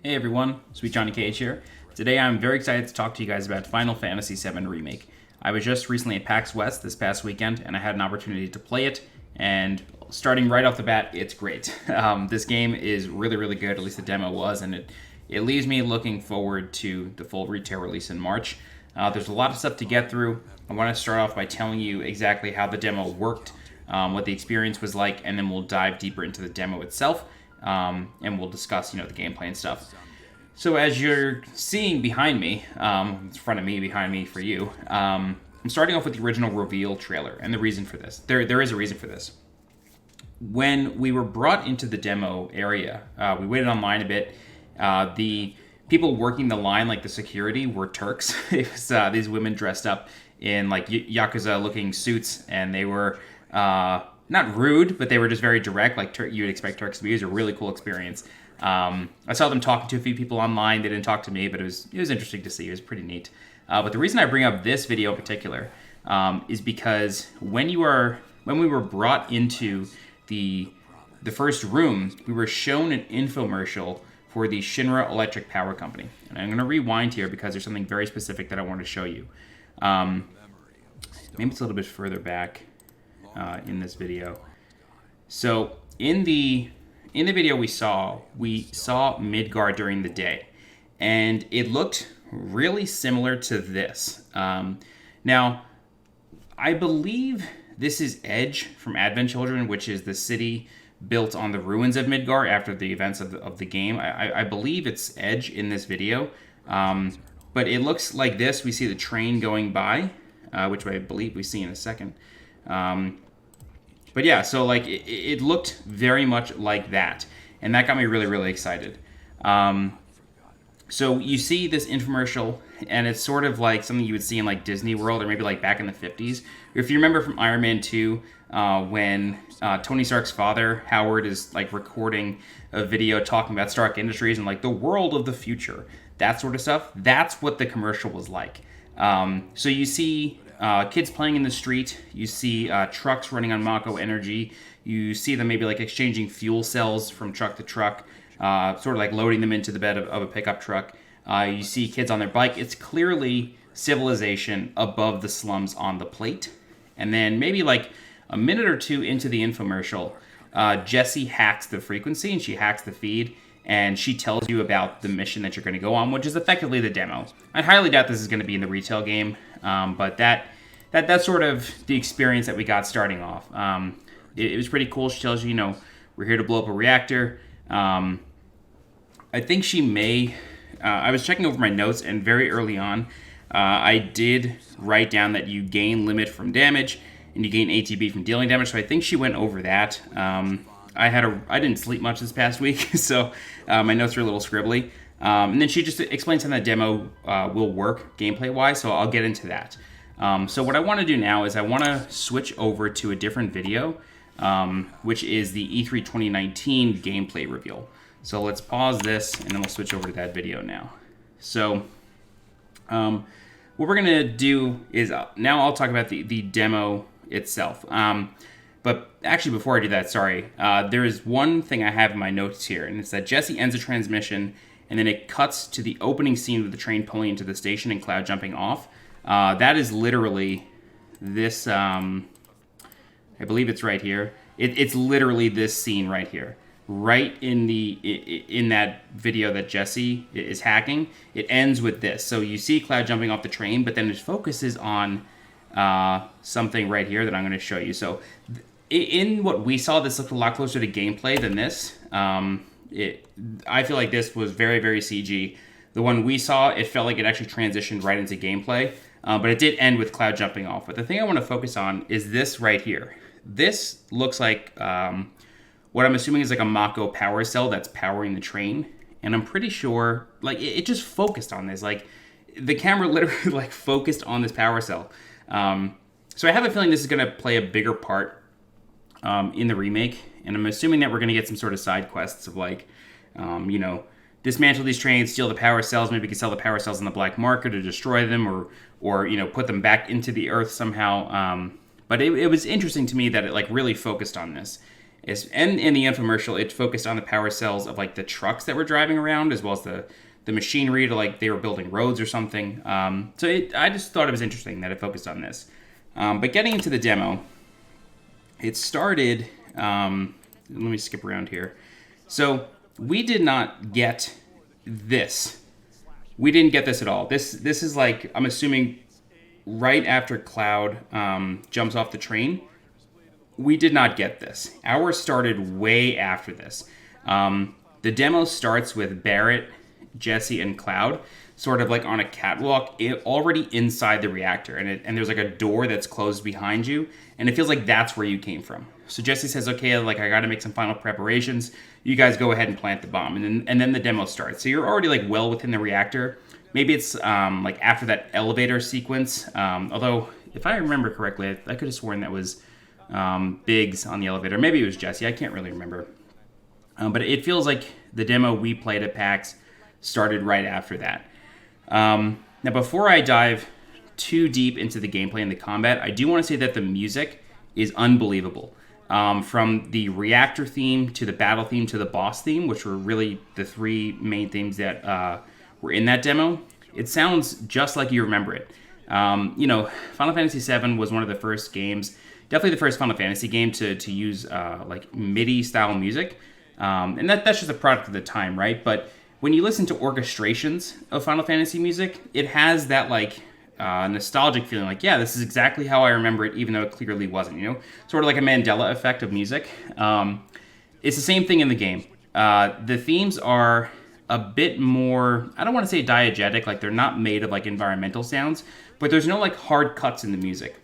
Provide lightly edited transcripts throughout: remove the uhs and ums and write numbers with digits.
Hey everyone, SweetJohnnyCage here. Today I'm very excited to talk to you guys about Final Fantasy VII Remake. I was just recently at PAX West this past weekend, and I had an opportunity to play it, and starting right off the bat, it's great. This game is really, really good, at least the demo was, and it leaves me looking forward to the full retail release in March. There's a lot of stuff to get through. I want to start off by telling you exactly how the demo worked, what the experience was like, and then we'll dive deeper into the demo itself. And we'll discuss, the gameplay and stuff. So as you're seeing behind me, in front of me, behind me for you, I'm starting off with the original reveal trailer, and the reason for this. There is a reason for this. When we were brought into the demo area, we waited online a bit. The people working the line, like the security, were Turks. It was these women dressed up in like Yakuza-looking suits, and they were not rude, but they were just very direct, like you would expect Turks to be. It was a really cool experience. I saw them talking to a few people online. They didn't talk to me, but it was interesting to see. It was pretty neat. But the reason I bring up this video in particular is because when we were brought into the first room, we were shown an infomercial for the Shinra Electric Power Company. And I'm going to rewind here because there's something very specific that I want to show you. Maybe it's a little bit further back in this video. So in the video we saw Midgar during the day, and it looked really similar to this. Now, I believe this is Edge from Advent Children, which is the city built on the ruins of Midgar after the events of the game. I believe it's Edge in this video, but it looks like this. We see the train going by, which I believe we see in a second. But yeah, so like it looked very much like that, and that got me really, really excited. So you see this infomercial, and it's sort of like something you would see in like Disney World, or maybe like back in the 50s. If you remember from Iron Man 2, when Tony Stark's father, Howard, is like recording a video talking about Stark Industries and like the world of the future, that sort of stuff. That's what the commercial was like. So you see kids playing in the street. You see trucks running on Mako energy. You see them maybe like exchanging fuel cells from truck to truck, sort of like loading them into the bed of a pickup truck. You see kids on their bike. It's clearly civilization above the slums on the plate. And then maybe like a minute or two into the infomercial, Jessie hacks the frequency and she hacks the feed. And she tells you about the mission that you're going to go on, which is effectively the demo. I highly doubt this is going to be in the retail game, but that's sort of the experience that we got starting off. It was pretty cool. She tells you, we're here to blow up a reactor. I think she may... I was checking over my notes, and very early on, I did write down that you gain limit from damage, and you gain ATB from dealing damage, so I think she went over that. I didn't sleep much this past week, so my notes are a little scribbly. And then she just explains how that demo will work gameplay-wise, so I'll get into that. So what I want to do now is I want to switch over to a different video, which is the E3 2019 gameplay reveal. So let's pause this, and then we'll switch over to that video now. So what we're going to do is now I'll talk about the demo itself. But actually, before I do that, sorry, there is one thing I have in my notes here, and it's that Jessie ends a transmission, and then it cuts to the opening scene with the train pulling into the station and Cloud jumping off. That is literally this, I believe it's right here. It's literally this scene right here. Right in that video that Jessie is hacking, it ends with this. So you see Cloud jumping off the train, but then it focuses on something right here that I'm going to show you. So in what we saw, this looked a lot closer to gameplay than this. I feel like this was very, very CG. The one we saw, it felt like it actually transitioned right into gameplay, but it did end with Cloud jumping off. But the thing I want to focus on is this right here. This looks like what I'm assuming is like a Mako power cell that's powering the train, and I'm pretty sure like it just focused on this. Like the camera literally like focused on this power cell. So I have a feeling this is going to play a bigger part in the remake, and I'm assuming that we're going to get some sort of side quests of like, dismantle these trains, steal the power cells. Maybe we can sell the power cells on the black market or destroy them, or put them back into the earth somehow. But it was interesting to me that it like really focused on this. And in the infomercial, it focused on the power cells of like the trucks that were driving around, as well as the machinery to like they were building roads or something. I just thought it was interesting that it focused on this. But getting into the demo, it started. Let me skip around here. So we did not get this. We didn't get this at all. This is like, I'm assuming right after Cloud jumps off the train. We did not get this. Ours started way after this. The demo starts with Barrett, Jesse, and Cloud sort of like on a catwalk already inside the reactor. And there's like a door that's closed behind you. And it feels like that's where you came from. So Jesse says, okay, like I got to make some final preparations. You guys go ahead and plant the bomb. And then the demo starts. So you're already like well within the reactor. Maybe it's like after that elevator sequence. Although, if I remember correctly, I could have sworn that was Biggs on the elevator. Maybe it was Jesse. I can't really remember. But it feels like the demo we played at PAX started right after that. Now, before I dive too deep into the gameplay and the combat, I do want to say that the music is unbelievable. From the reactor theme to the battle theme to the boss theme, which were really the three main themes that were in that demo, it sounds just like you remember it. Final Fantasy VII was one of the first games, definitely the first Final Fantasy game to use like MIDI style music. And that's just a product of the time, right? But when you listen to orchestrations of Final Fantasy music, it has that like nostalgic feeling, like, yeah, this is exactly how I remember it, even though it clearly wasn't, Sort of like a Mandela effect of music. It's the same thing in the game. The themes are a bit more, I don't want to say diegetic, like they're not made of like environmental sounds, but there's no like hard cuts in the music.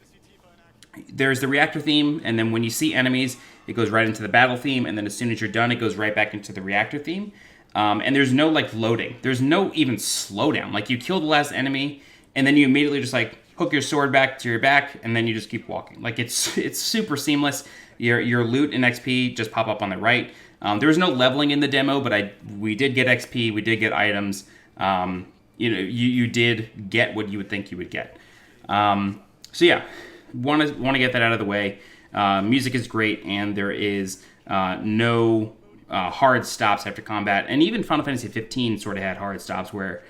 There's the reactor theme, and then when you see enemies, it goes right into the battle theme, and then as soon as you're done, it goes right back into the reactor theme. And there's no like loading. There's no even slowdown. Like you kill the last enemy, and then you immediately just like hook your sword back to your back, and then you just keep walking. Like it's super seamless. Your loot and XP just pop up on the right. There was no leveling in the demo, but we did get XP, we did get items. You did get what you would think you would get. So yeah, want to get that out of the way. Music is great, and there is no hard stops after combat. And even Final Fantasy 15 sort of had hard stops where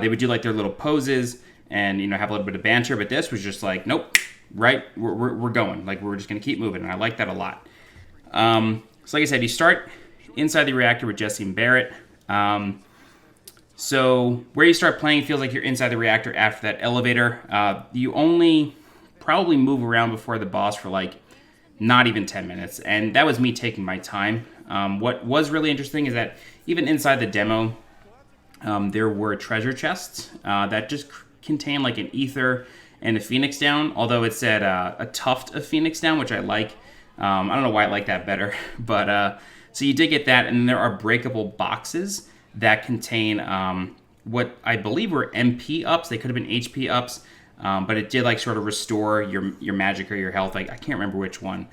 they would do like their little poses and have a little bit of banter. But this was just like, nope, right, we're going. Like we're just gonna keep moving, and I like that a lot. So like I said, you start inside the reactor with Jesse and Barrett. So where you start playing feels like you're inside the reactor after that elevator. You only probably move around before the boss for like not even 10 minutes. And that was me taking my time. What was really interesting is that even inside the demo, there were treasure chests that just contain like an ether and a phoenix down. Although it said a tuft of phoenix down, which I like. I don't know why I like that better, but so you did get that, and then there are breakable boxes that contain what I believe were MP ups. They could have been HP ups, but it did like sort of restore your magic or your health. Like I can't remember which one.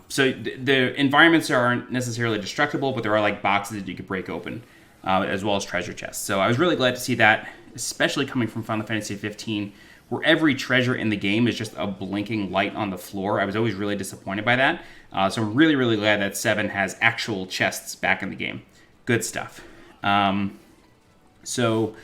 So the environments aren't necessarily destructible, but there are like boxes that you could break open, as well as treasure chests. So I was really glad to see that, especially coming from Final Fantasy 15. Where every treasure in the game is just a blinking light on the floor. I was always really disappointed by that. So I'm really, really glad that 7 has actual chests back in the game. Good stuff. So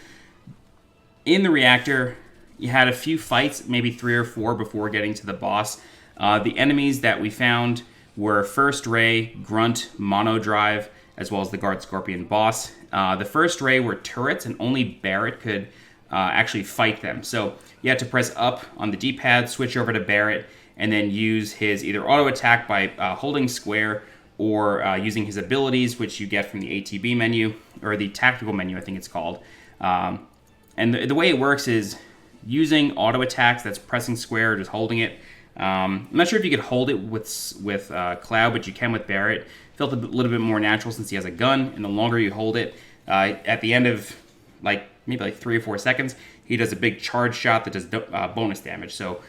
in the reactor, you had a few fights, maybe 3 or 4 before getting to the boss. The enemies that we found were First Ray, Grunt, Mono Drive, as well as the Guard Scorpion boss. The First Ray were turrets, and only Barrett could actually fight them. So you had to press up on the D-pad, switch over to Barrett, and then use his either auto attack by holding square or using his abilities, which you get from the ATB menu, or the tactical menu, I think it's called. And the way it works is using auto attacks, that's pressing square or just holding it. I'm not sure if you could hold it with Cloud, but you can with Barrett. Felt a little bit more natural since he has a gun, and the longer you hold it, at the end of maybe 3 or 4 seconds, he does a big charge shot that does bonus damage. So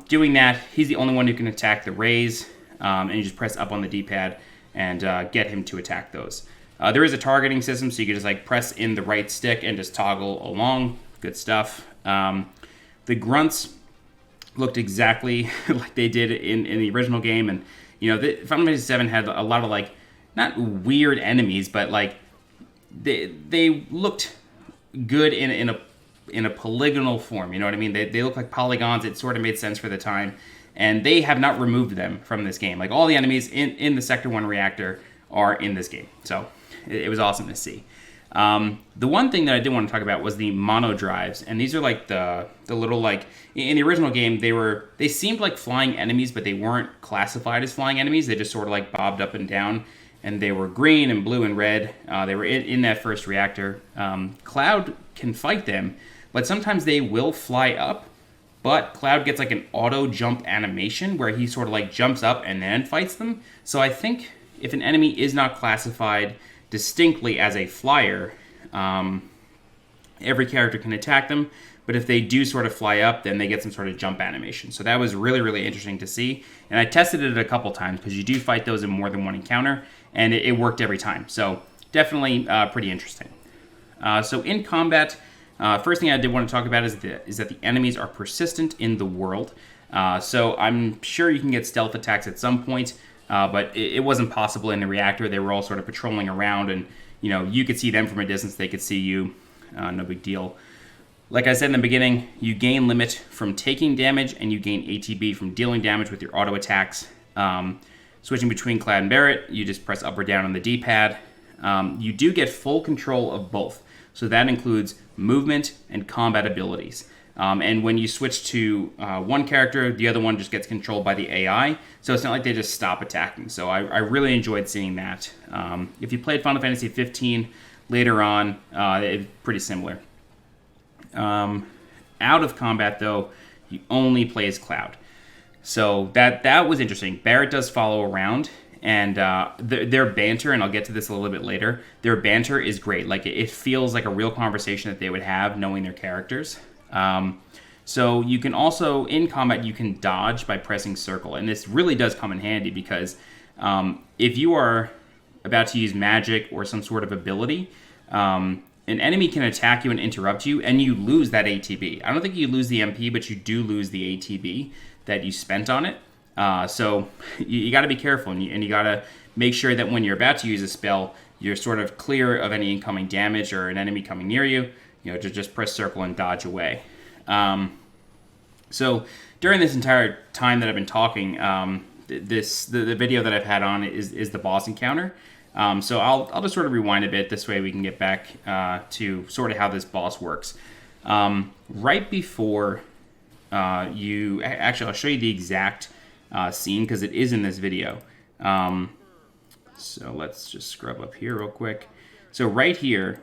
doing that, he's the only one who can attack the rays, and you just press up on the D-pad and get him to attack those. There is a targeting system, so you can just press in the right stick and just toggle along. Good stuff. The grunts looked exactly like they did in the original game, and Final Fantasy VII had a lot of like not weird enemies, but like they looked good in a polygonal form. You know what I mean? They look like polygons. It sort of made sense for the time, and they have not removed them from this game. Like all the enemies in the Sector 1 reactor are in this game, so it was awesome to see. The one thing that I did want to talk about was the mono drives, and these are like the little like in the original game they seemed like flying enemies, but they weren't classified as flying enemies. They just sort of like bobbed up and down, and they were green and blue and red. They were in that first reactor. Cloud can fight them, but sometimes they will fly up. But Cloud gets like an auto jump animation where he sort of like jumps up and then fights them. So I think if an enemy is not classified distinctly as a flyer, every character can attack them, but if they do sort of fly up, then they get some sort of jump animation. So that was really, really interesting to see, and I tested it a couple times because you do fight those in more than one encounter, and it worked every time. So definitely pretty interesting. So in combat, first thing I did want to talk about is that the enemies are persistent in the world. So I'm sure you can get stealth attacks at some point, but it wasn't possible in the reactor. They were all sort of patrolling around, and you could see them from a distance. They could see you. No big deal. Like I said in the beginning, you gain limit from taking damage, and you gain ATB from dealing damage with your auto attacks. Switching between Cloud and Barret, you just press up or down on the D-pad. You do get full control of both. So that includes movement and combat abilities. And when you switch to one character, the other one just gets controlled by the AI. So it's not like they just stop attacking. So I really enjoyed seeing that. If you played Final Fantasy 15 later on, it's pretty similar. Out of combat, though, you only play as Cloud. So that was interesting. Barret does follow around. And their banter, and I'll get to this a little bit later, their banter is great. Like, it feels like a real conversation that they would have knowing their characters. So you can also, in combat, you can dodge by pressing circle. And this really does come in handy because if you are about to use magic or some sort of ability, an enemy can attack you and interrupt you, and you lose that ATB. I don't think you lose the MP, but you do lose the ATB that you spent on it. So you got to be careful, and you got to make sure that when you're about to use a spell, you're sort of clear of any incoming damage or an enemy coming near you. Just press circle and dodge away. So during this entire time that I've been talking, the video that I've had on is the boss encounter. So I'll just sort of rewind a bit. This way we can get back to sort of how this boss works. Right before actually, I'll show you the exact scene because it is in this video. So let's just scrub up here real quick. So right here,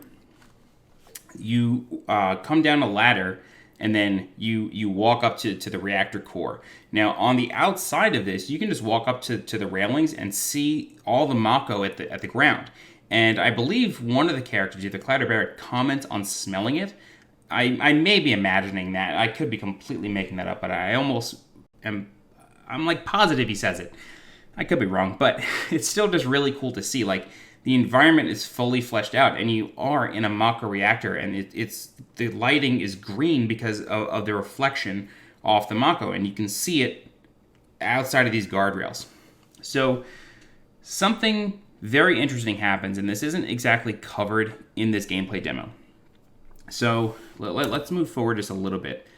you come down a ladder, and then you walk up to the reactor core. Now, on the outside of this, you can just walk up to the railings and see all the Mako at the ground. And I believe one of the characters, either Cloud or Barret, comments on smelling it. I may be imagining that. I could be completely making that up, but I'm like positive he says it. I could be wrong, but it's still just really cool to see. Like, the environment is fully fleshed out, and you are in a Mako reactor, and it's the lighting is green because of the reflection off the Mako, and you can see it outside of these guardrails. So something very interesting happens, and this isn't exactly covered in this gameplay demo. So let's move forward just a little bit.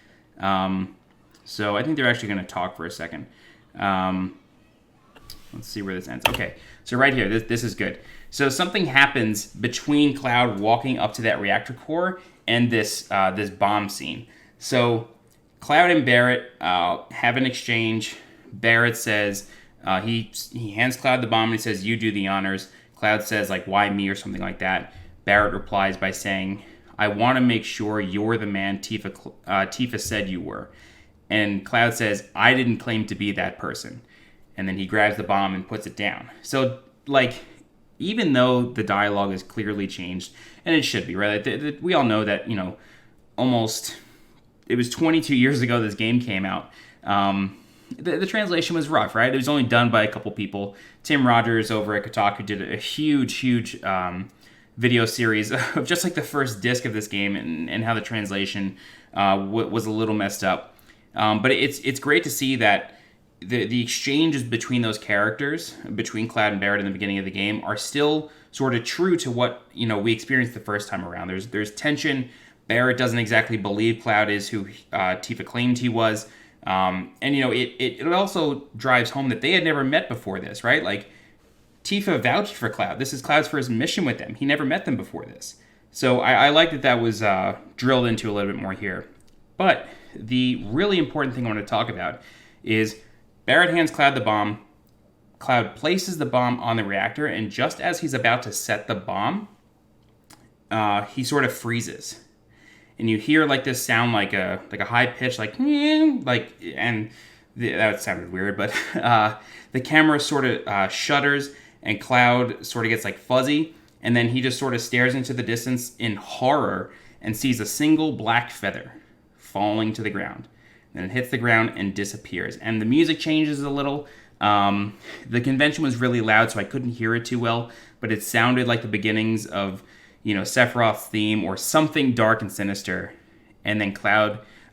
So I think they're actually going to talk for a second. Let's see where this ends. Okay, so right here, this is good. So something happens between Cloud walking up to that reactor core and this bomb scene. So Cloud and Barret have an exchange. Barret says, he hands Cloud the bomb and he says, "You do the honors." Cloud says, like, "Why me?" or something like that. Barret replies by saying, "I want to make sure you're the man Tifa said you were." And Cloud says, "I didn't claim to be that person." And then he grabs the bomb and puts it down. So, like, even though the dialogue is clearly changed, and it should be, right? We all know that, it was 22 years ago this game came out. The translation was rough, right? It was only done by a couple people. Tim Rogers over at Kotaku did a huge video series of just like the first disc of this game and how the translation was a little messed up. But it's great to see that the exchanges between those characters, between Cloud and Barrett in the beginning of the game, are still sort of true to what we experienced the first time around. There's tension. Barrett doesn't exactly believe Cloud is who Tifa claimed he was, and it also drives home that they had never met before this, right? Like, Tifa vouched for Cloud. This is Cloud's first mission with them. He never met them before this. So I like that was drilled into a little bit more here. But the really important thing I want to talk about is Barrett hands Cloud the bomb. Cloud places the bomb on the reactor, and just as he's about to set the bomb, he sort of freezes. And you hear like this sound like a high pitch, that sounded weird, but the camera sort of shudders, and Cloud sort of gets like fuzzy, and then he just sort of stares into the distance in horror and sees a single black feather falling to the ground. Then it hits the ground and disappears. And the music changes a little. The convention was really loud, so I couldn't hear it too well, but it sounded like the beginnings of, Sephiroth's theme or something dark and sinister. And then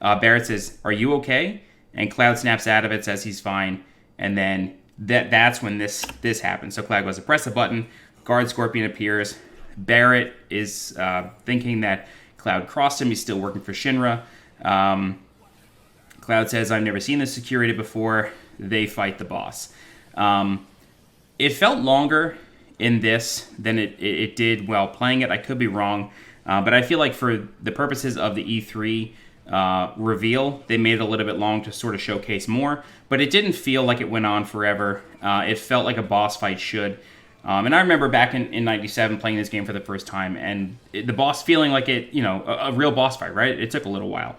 Barrett says, "Are you okay?" And Cloud snaps out of it, says he's fine. And then that's when this happens. So Cloud goes to press a button. Guard Scorpion appears. Barrett is thinking that Cloud crossed him. He's still working for Shinra. Cloud says, "I've never seen this security before." They fight the boss. It felt longer in this than it did while playing it. I could be wrong. But I feel like for the purposes of the E3 reveal, they made it a little bit long to sort of showcase more. But it didn't feel like it went on forever. It felt like a boss fight should. And I remember back in 97 playing this game for the first time, and the boss feeling like a real boss fight, right? It took a little while.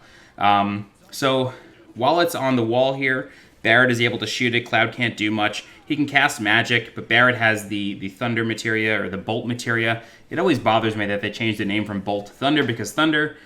So while it's on the wall here, Barrett is able to shoot it. Cloud can't do much. He can cast magic, but Barrett has the thunder materia, or the bolt materia. It always bothers me that they changed the name from bolt to thunder, because thunder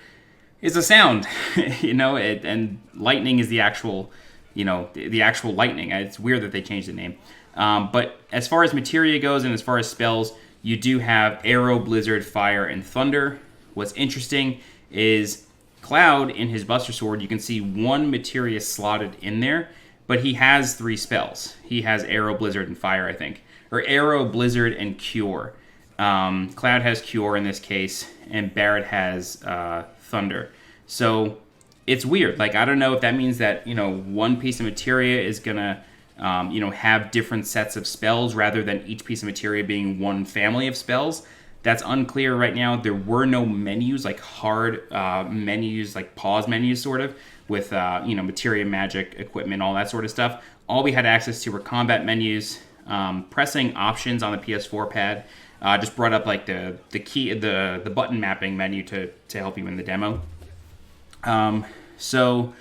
is a sound, and lightning is the actual, the actual lightning. It's weird that they changed the name. But as far as materia goes and as far as spells, you do have arrow, blizzard, fire, and thunder. What's interesting is Cloud, in his Buster Sword, you can see one materia slotted in there, but he has 3 spells. He has arrow, blizzard, and fire, I think. Or arrow, blizzard, and cure. Cloud has cure in this case, and Barrett has thunder. So it's weird. Like, I don't know if that means that, one piece of materia is going to have different sets of spells rather than each piece of materia being one family of spells. That's unclear right now. There were no menus, like hard menus, like pause menus sort of, with materia, magic, equipment, all that sort of stuff. All we had access to were combat menus. Pressing options on the PS4 pad just brought up like the key, the button mapping menu to help you in the demo. So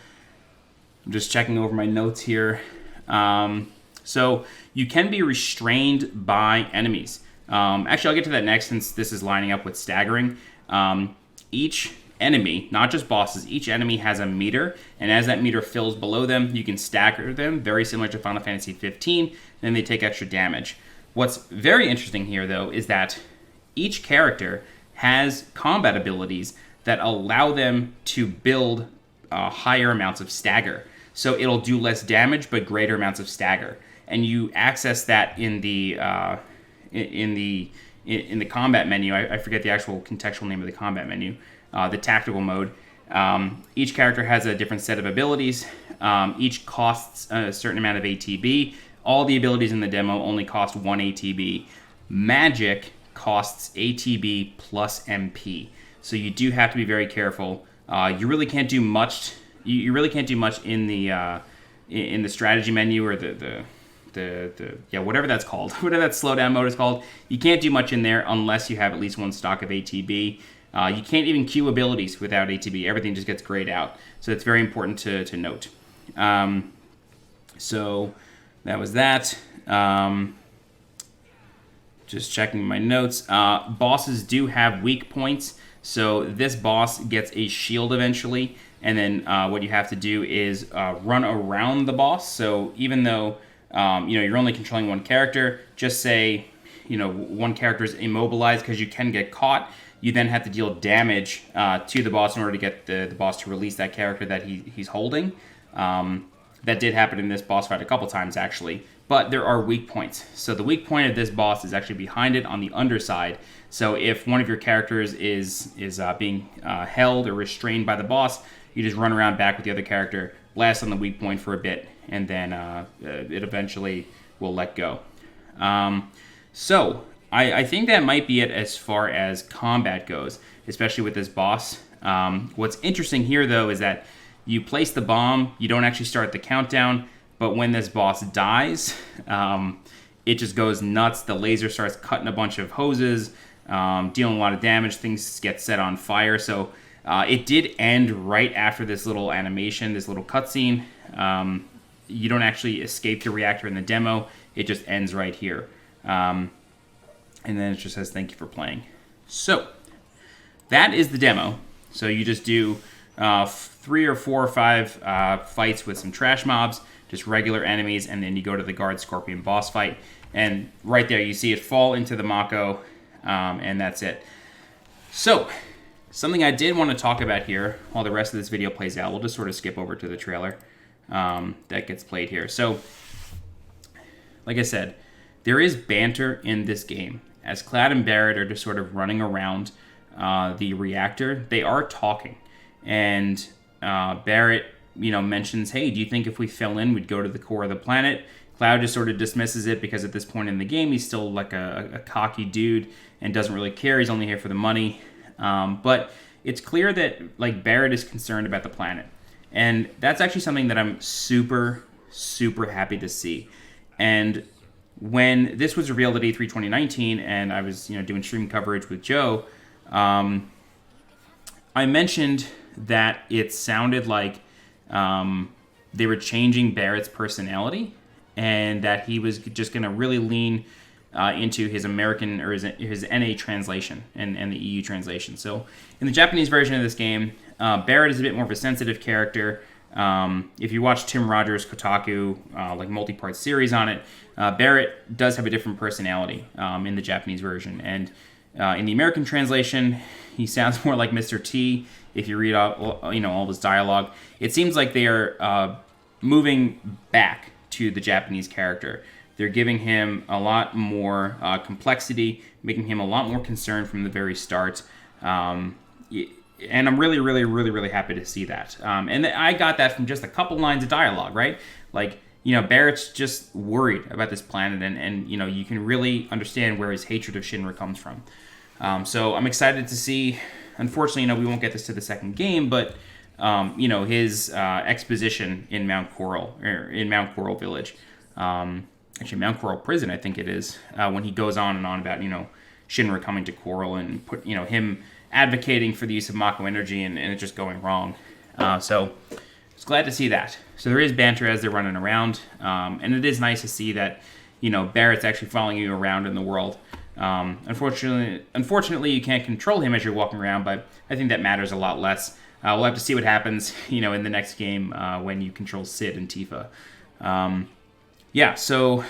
I'm just checking over my notes here. So you can be restrained by enemies. Actually, I'll get to that next, since this is lining up with staggering. Each enemy, not just bosses, each enemy has a meter, and as that meter fills below them, you can stagger them, very similar to Final Fantasy 15, then they take extra damage. What's very interesting here, though, is that each character has combat abilities that allow them to build higher amounts of stagger. So it'll do less damage, but greater amounts of stagger. And you access that in the combat menu. I forget the actual contextual name of the combat menu. The tactical mode. Each character has a different set of abilities. Each costs a certain amount of ATB. All the abilities in the demo only cost 1 ATB. Magic costs ATB plus MP. So you do have to be very careful. You really can't do much. You really can't do much in the strategy menu, or the whatever that's called, whatever that slowdown mode is called. You can't do much in there unless you have at least 1 stock of ATB. You can't even queue abilities without ATB. Everything just gets grayed out. So it's very important to note. So that was that. Just checking my notes. Bosses do have weak points. So this boss gets a shield eventually. And then what you have to do is run around the boss. So even though you're only controlling one character, just say one character is immobilized because you can get caught. You then have to deal damage to the boss in order to get the boss to release that character that he's holding. That did happen in this boss fight a couple times, actually. But there are weak points. So the weak point of this boss is actually behind it on the underside. So if one of your characters is being held or restrained by the boss, you just run around back with the other character, blast on the weak point for a bit, and then it eventually will let go. So I think that might be it as far as combat goes, especially with this boss. What's interesting here, though, is that you place the bomb, you don't actually start the countdown, but when this boss dies, it just goes nuts. The laser starts cutting a bunch of hoses, dealing a lot of damage. Things get set on fire. So it did end right after this little animation, this little cutscene. You don't actually escape the reactor in the demo. It just ends right here. And then it just says, thank you for playing. So that is the demo. So you just do 3 or 4 or 5 fights with some trash mobs, just regular enemies, and then you go to the Guard Scorpion boss fight. And right there, you see it fall into the Mako, and that's it. So, something I did want to talk about here while the rest of this video plays out. We'll just sort of skip over to the trailer that gets played here. So, like I said, there is banter in this game. As Cloud and Barrett are just sort of running around the reactor, they are talking. And Barrett, mentions, hey, do you think if we fell in, we'd go to the core of the planet? Cloud just sort of dismisses it because at this point in the game, he's still like a cocky dude and doesn't really care. He's only here for the money. But it's clear that like Barrett is concerned about the planet. And that's actually something that I'm super, super happy to see. And when this was revealed at E3 2019 and I was doing stream coverage with Joe, I mentioned that it sounded like they were changing Barrett's personality and that he was just going to really lean into his American or his NA translation and the EU translation. So in the Japanese version of this game, Barrett is a bit more of a sensitive character. If you watch Tim Rogers' Kotaku like multi-part series on it, Barrett does have a different personality in the Japanese version. And in the American translation, he sounds more like Mr. T. If you read all this dialogue, it seems like they are moving back to the Japanese character. They're giving him a lot more complexity, making him a lot more concerned from the very start. And I'm really, really, really, really happy to see that. And I got that from just a couple lines of dialogue, right? Like, Barrett's just worried about this planet, and you can really understand where his hatred of Shinra comes from. So I'm excited to see. Unfortunately, we won't get this to the second game, but his exposition in Mount Coral Village, actually Mount Coral Prison, I think it is, when he goes on and on about Shinra coming to Coral and him advocating for the use of Mako energy and it just going wrong. So I was glad to see that. So there is banter as they're running around, and it is nice to see that Barrett's actually following you around in the world. Unfortunately, you can't control him as you're walking around, but I think that matters a lot less. We'll have to see what happens, in the next game when you control Sid and Tifa. So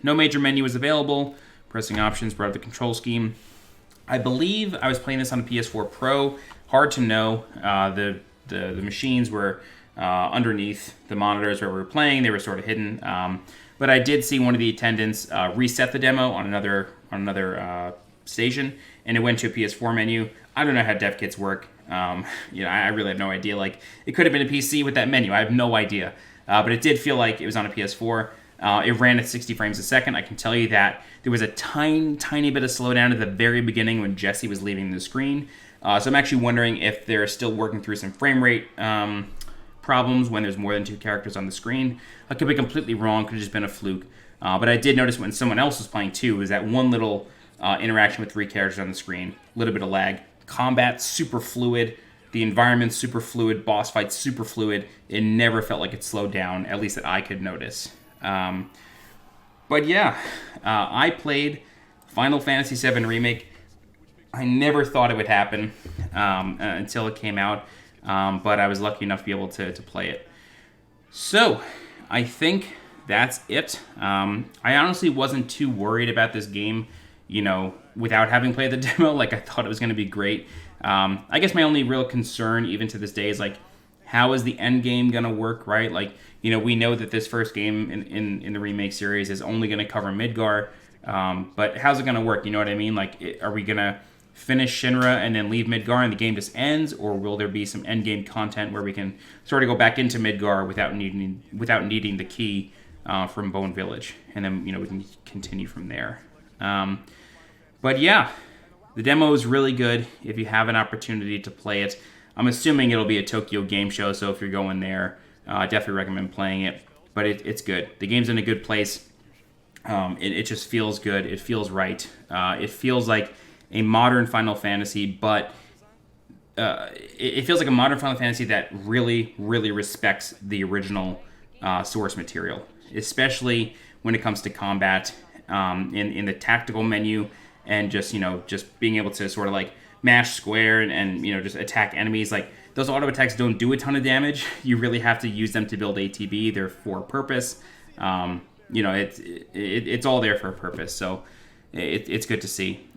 no major menu is available. Pressing options brought up the control scheme. I believe I was playing this on a PS4 Pro. Hard to know. The machines were underneath the monitors where we were playing. They were sort of hidden. But I did see one of the attendants reset the demo on another station, and it went to a PS4 menu. I don't know how dev kits work. I really have no idea. Like, it could have been a PC with that menu. I have no idea. But it did feel like it was on a PS4. It ran at 60 frames a second. I can tell you that there was a tiny bit of slowdown at the very beginning when Jesse was leaving the screen. So I'm actually wondering if they're still working through some frame rate problems when there's more than 2 characters on the screen. I could be completely wrong. Could have just been a fluke. But I did notice when someone else was playing too, was that one little interaction with 3 characters on the screen. A little bit of lag. Combat, super fluid. The environment, super fluid. Boss fight, super fluid. It never felt like it slowed down, at least that I could notice. But yeah, I played Final Fantasy VII Remake. I never thought it would happen until it came out, but I was lucky enough to be able to play it. So, I think that's it. I honestly wasn't too worried about this game, without having played the demo. Like, I thought it was going to be great. I guess my only real concern, even to this day, is like, how is the end game going to work, right? Like, you know, we know that this first game in the remake series is only going to cover Midgar, but how's it going to work? You know what I mean? Like, are we going to finish Shinra and then leave Midgar and the game just ends, or will there be some end game content where we can sort of go back into Midgar without needing the key from Bone Village, and then, you know, we can continue from there. But yeah, the demo is really good. If you have an opportunity to play it, I'm assuming it'll be a Tokyo Game Show, so if you're going there, I definitely recommend playing it. But it's good. The game's in a good place. It just feels good. It feels right. It feels like a modern Final Fantasy, but it feels like a modern Final Fantasy that really, really respects the original source material, especially when it comes to combat, in the tactical menu, and just, you know, just being able to sort of like mash square and you know, just attack enemies. Like, those auto attacks don't do a ton of damage. You really have to use them to build ATB. They're for a purpose. You know, it's all there for a purpose. So it's good to see.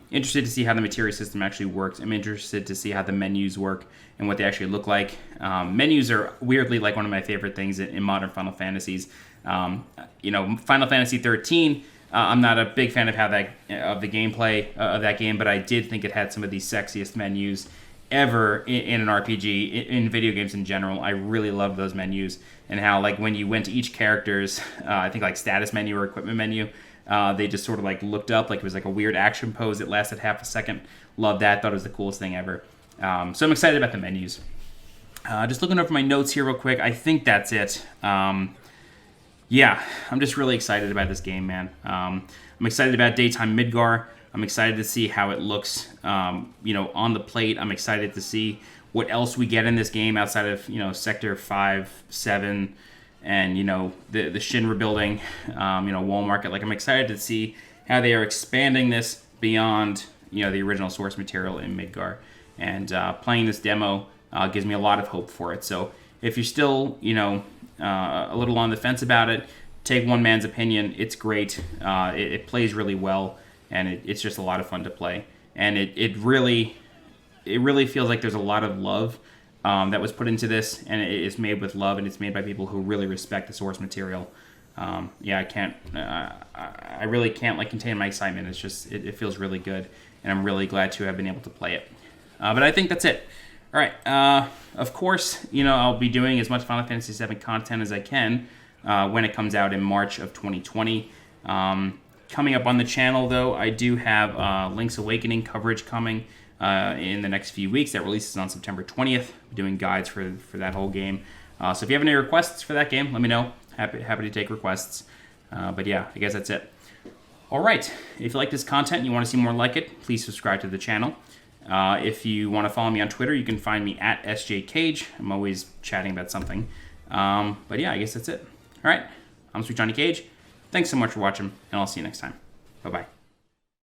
Interested to see how the materia system actually works. I'm interested to see how the menus work and what they actually look like. Menus are weirdly like one of my favorite things in modern Final Fantasies. You know, Final Fantasy 13. I'm not a big fan of how of the gameplay of that game, but I did think it had some of the sexiest menus ever in an RPG, in video games in general. I really loved those menus, and how, like, when you went to each character's, I think, like, status menu or equipment menu, they just sort of like looked up, like it was like a weird action pose that lasted half a second. Loved that. Thought it was the coolest thing ever. So I'm excited about the menus. Just looking over my notes here real quick. I think that's it. Yeah, I'm just really excited about this game, man. I'm excited about Daytime Midgar. I'm excited to see how it looks, you know, on the plate. I'm excited to see what else we get in this game outside of, you know, Sector 5, 7, and, you know, the Shinra building, you know, Wall Market. Like, I'm excited to see how they are expanding this beyond, you know, the original source material in Midgar. And playing this demo gives me a lot of hope for it. So if you're still, you know, a little on the fence about it, take one man's opinion. It's great. It plays really well, and it's just a lot of fun to play. And it really feels like there's a lot of love that was put into this, and it's made with love, and it's made by people who really respect the source material. Yeah, I really can't like contain my excitement. It's just it feels really good, and I'm really glad to have been able to play it. But I think that's it. All right. Of course, you know, I'll be doing as much Final Fantasy VII content as I can when it comes out in March of 2020. Coming up on the channel, though, I do have Link's Awakening coverage coming in the next few weeks. That releases on September 20th. I'm doing guides for that whole game. So if you have any requests for that game, let me know. Happy to take requests. But yeah, I guess that's it. All right. If you like this content and you want to see more like it, please subscribe to the channel. If you want to follow me on Twitter, you can find me at SJCage. I'm always chatting about something. But yeah, I guess that's it. All right. I'm SweetJohnnyCage. Thanks so much for watching, and I'll see you next time. Bye-bye.